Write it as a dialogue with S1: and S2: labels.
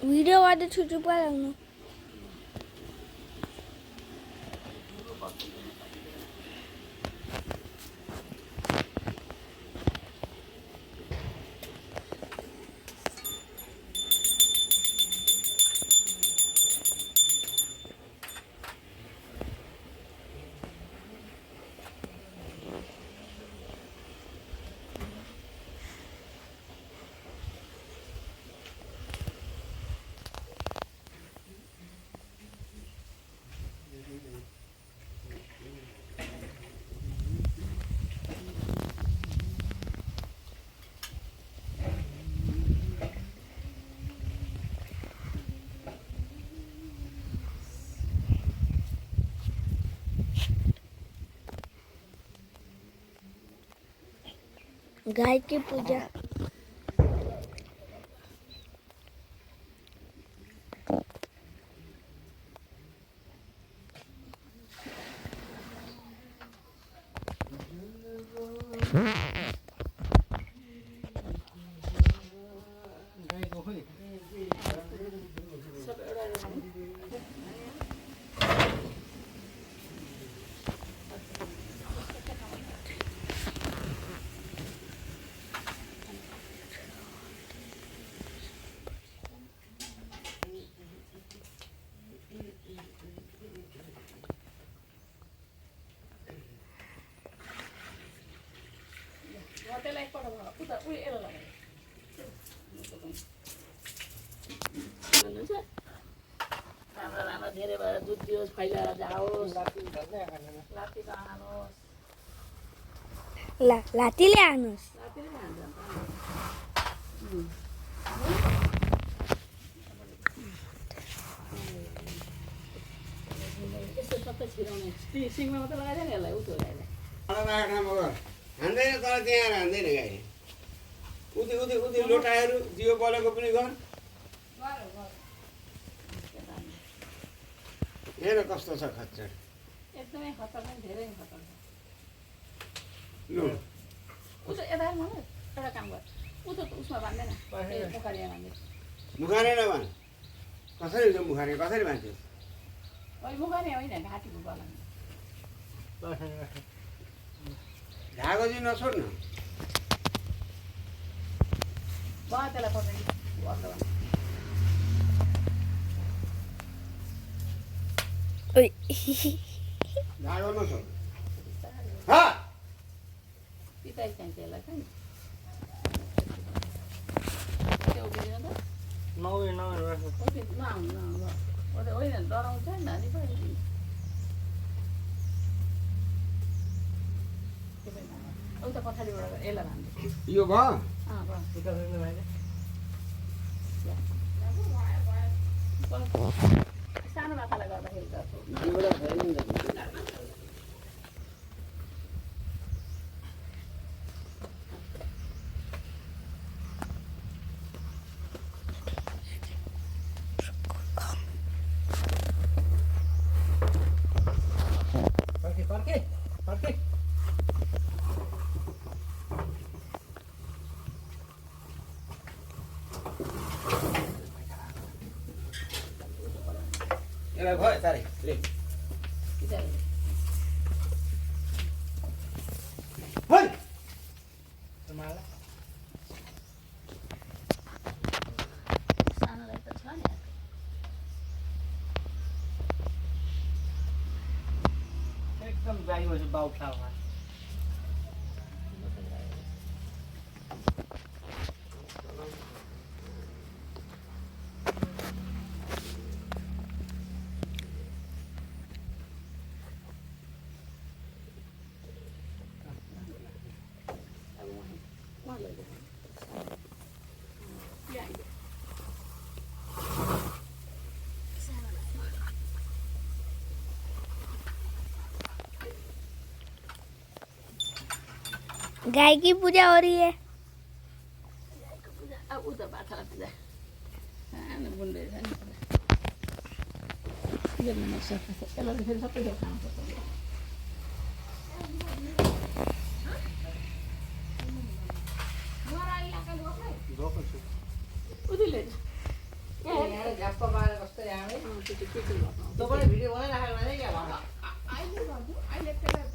S1: video वाले छुट्टी पालाउनु गाय की पूजा
S2: धेरै भएर दुध दियोस् फैलाएर जाओस् लात्ती खानुहोस्
S1: लातीले हान्नुहोस्
S2: लात्तीले खान्छ यस्तो सबै छिराउने सिङमा मात्रै लगाइदियो नि यसलाई उठो
S3: हान्दैन तर त्यहाँ हान्दैन गाई उति उति उति लोटाहरू दियो बलेको पनि गर हेर कस्तो छ खच्चड
S2: एकदमै खतरनाक धेरै खतरनाक
S3: लु
S2: उ त यता हेर्नु एउटा काम गर उ त उसमा बाँध्दैन मुखारिया बाँध्दै
S3: मुखारे नभन् कसरी हुन्छ मुखारे कसरी बाँध्थ्यो
S2: अहिले मुखारिया होइन घाँटीको गला
S3: धागो चाहिँ नछोड्नु
S2: भयो त्यसलाई पछाडि
S1: ओइ
S3: धागो नछोड्नु
S2: पिताइ चाहिन्छ यसलाई चाहिँ त्यो उभिँदैन त नआउनु होइन डराउँछ नि नानी पनि उता पछाडिबाट यसलाई भान्छु
S3: यो भयो
S2: सानो माछालाई गर्दाखेरि त
S3: यसलाई भयो तारे ले
S2: सानोलाई त छ नि
S4: एकदम गाई भएपछि बाउ खालमा
S1: गाय की पूजा हो रही है
S2: अब उता बाछालाई पूजा सानो बुन्दै छ नि यसलाई फेरि सबै थोक खानुपर्छ उतिले
S4: यहाँ झ्याप्प पारेर कस्तो यहाँ
S2: त्यो चाहिँ के चाहिँ गर्नु
S4: तँ पनि भिडियो बनाइराखेको रहेछ क्या भन
S2: अहिले गर्नु अहिले त्यसलाई